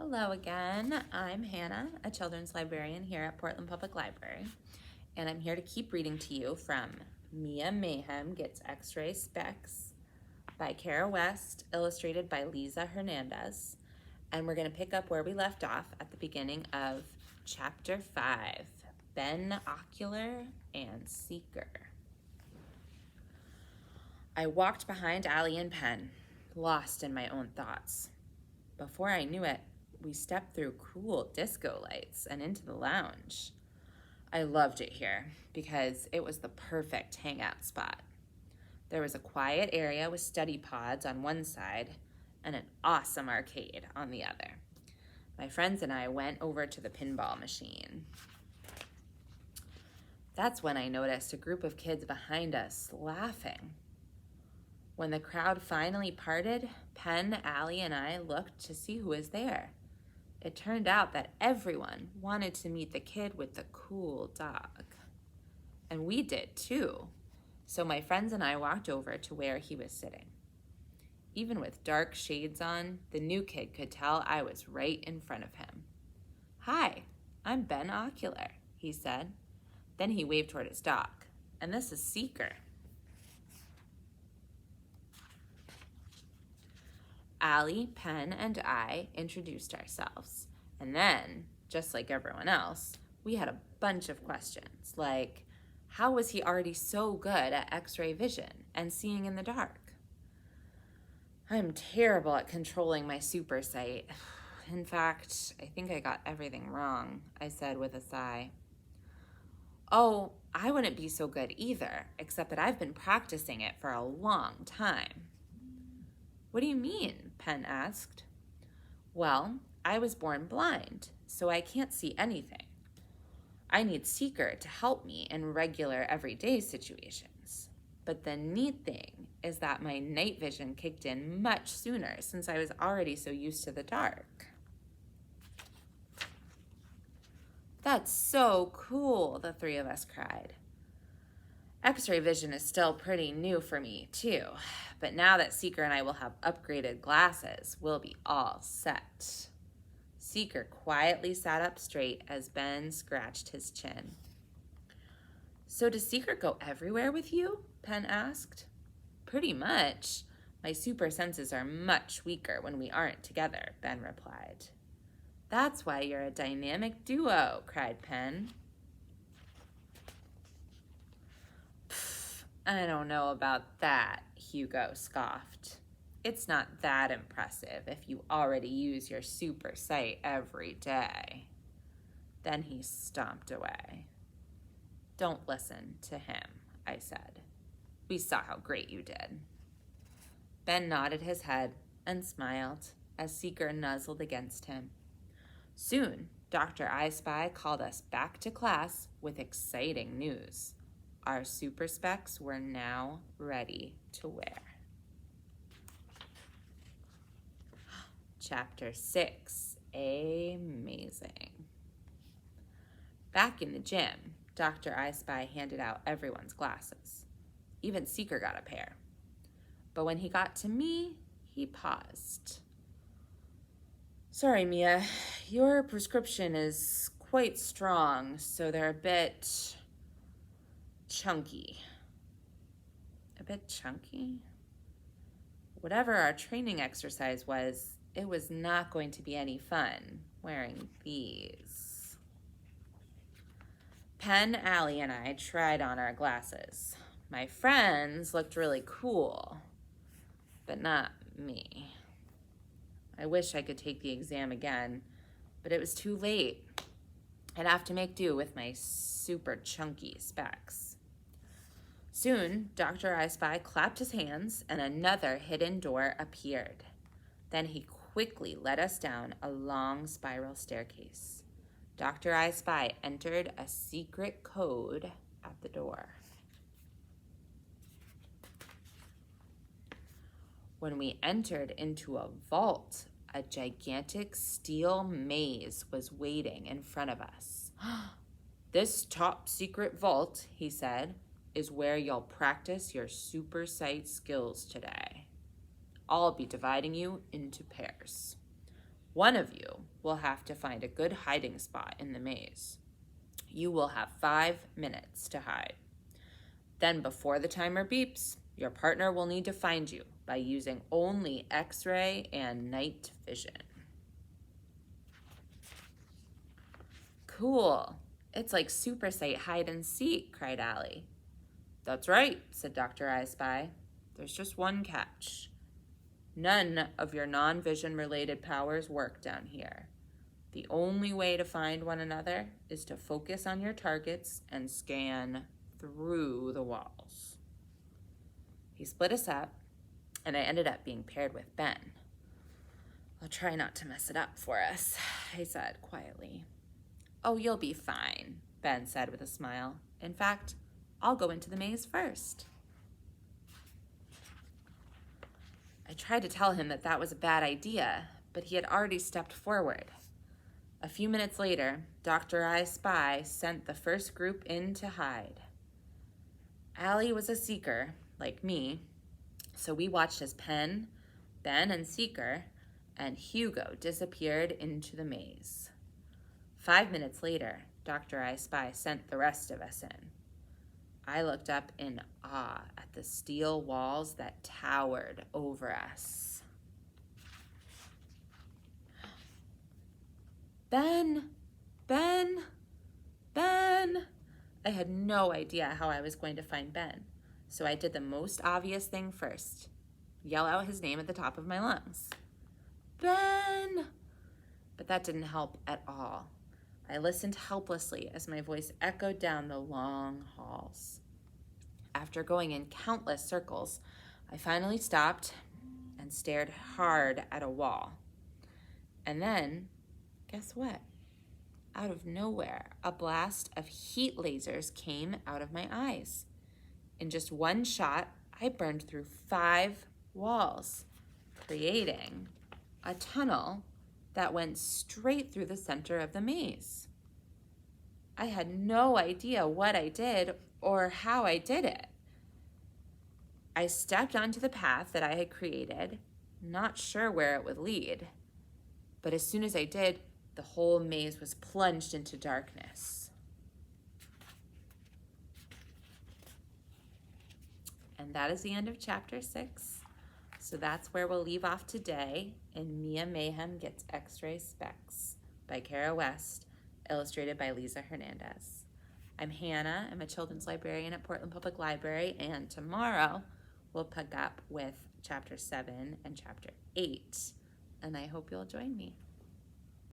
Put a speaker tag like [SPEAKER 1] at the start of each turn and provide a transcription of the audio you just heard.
[SPEAKER 1] Hello again. I'm Hannah, a children's librarian here at Portland Public Library, and I'm here to keep reading to you from Mia Mayhem Gets X-Ray Specs by Kara West, illustrated by Leeza Hernandez. And we're going to pick up where we left off at the beginning of Chapter 5, Binocular and Seeker. I walked behind Allie and Penn, lost in my own thoughts. Before I knew it, we stepped through cool disco lights and into the lounge. I loved it here because it was the perfect hangout spot. There was a quiet area with study pods on one side and an awesome arcade on the other. My friends and I went over to the pinball machine. That's when I noticed a group of kids behind us laughing. When the crowd finally parted, Penn, Allie, and I looked to see who was there. It turned out that everyone wanted to meet the kid with the cool dog. And we did too. So my friends and I walked over to where he was sitting. Even with dark shades on, the new kid could tell I was right in front of him. "Hi, I'm Binocular," he said. Then he waved toward his dog. "And this is Seeker." Allie, Penn, and I introduced ourselves. And then, just like everyone else, we had a bunch of questions, like, how was he already so good at X-ray vision and seeing in the dark? I'm terrible at controlling my super sight. In fact, I think I got everything wrong, I said with a sigh. Oh, I wouldn't be so good either, except that I've been practicing it for a long time. What do you mean? Penn asked. Well, I was born blind, so I can't see anything. I need Seeker to help me in regular everyday situations. But the neat thing is that my night vision kicked in much sooner since I was already so used to the dark. That's so cool, the three of us cried. X-ray vision is still pretty new for me, too. But now that Seeker and I will have upgraded glasses, we'll be all set. Seeker quietly sat up straight as Ben scratched his chin. So does Seeker go everywhere with you? Penn asked. Pretty much. My super senses are much weaker when we aren't together, Ben replied. That's why you're a dynamic duo, cried Penn. I don't know about that, Hugo scoffed. It's not that impressive if you already use your super sight every day. Then he stomped away. Don't listen to him, I said. We saw how great you did. Ben nodded his head and smiled as Seeker nuzzled against him. Soon, Dr. I Spy called us back to class with exciting news. Our super specs were now ready to wear. Chapter 6, Amazing. Back in the gym, Dr. I Spy handed out everyone's glasses. Even Seeker got a pair. But when he got to me, he paused. Sorry, Mia, your prescription is quite strong, so they're a bit chunky. A bit chunky? Whatever our training exercise was, it was not going to be any fun wearing these. Penn, Allie, and I tried on our glasses. My friends looked really cool, but not me. I wish I could take the exam again, but it was too late. I'd have to make do with my super chunky specs. Soon, Dr. I Spy clapped his hands and another hidden door appeared. Then he quickly led us down a long spiral staircase. Dr. I Spy entered a secret code at the door. When we entered into a vault, a gigantic steel maze was waiting in front of us. This top secret vault, he said, is where you'll practice your super sight skills today. I'll be dividing you into pairs. One of you will have to find a good hiding spot in the maze. You will have 5 minutes to hide. Then before the timer beeps, your partner will need to find you by using only X-ray and night vision. Cool. It's like super sight hide and seek, cried Allie. That's right, said Dr. I Spy. There's just one catch. None of your non-vision related powers work down here. The only way to find one another is to focus on your targets and scan through the walls. He split us up, and I ended up being paired with Ben. I'll try not to mess it up for us, I said quietly. Oh, you'll be fine, Ben said with a smile. In fact, I'll go into the maze first. I tried to tell him that was a bad idea, but he had already stepped forward. A few minutes later, Dr. I Spy sent the first group in to hide. Allie was a seeker, like me, so we watched as Penn, Ben, and Seeker, and Hugo disappeared into the maze. 5 minutes later, Dr. I Spy sent the rest of us in. I looked up in awe at the steel walls that towered over us. Ben! Ben! Ben! I had no idea how I was going to find Ben, so I did the most obvious thing first. Yell out his name at the top of my lungs. Ben! But that didn't help at all. I listened helplessly as my voice echoed down the long halls. After going in countless circles, I finally stopped and stared hard at a wall. And then, guess what? Out of nowhere, a blast of heat lasers came out of my eyes. In just one shot, I burned through 5 walls, creating a tunnel that went straight through the center of the maze. I had no idea what I did or how I did it. I stepped onto the path that I had created, not sure where it would lead. But as soon as I did, the whole maze was plunged into darkness. And that is the end of chapter 6. So that's where we'll leave off today in Mia Mayhem Gets X-Ray Specs by Kara West, illustrated by Leeza Hernandez. I'm Hannah. I'm a children's librarian at Portland Public Library, and tomorrow we'll pick up with chapter 7 and chapter 8. And I hope you'll join me.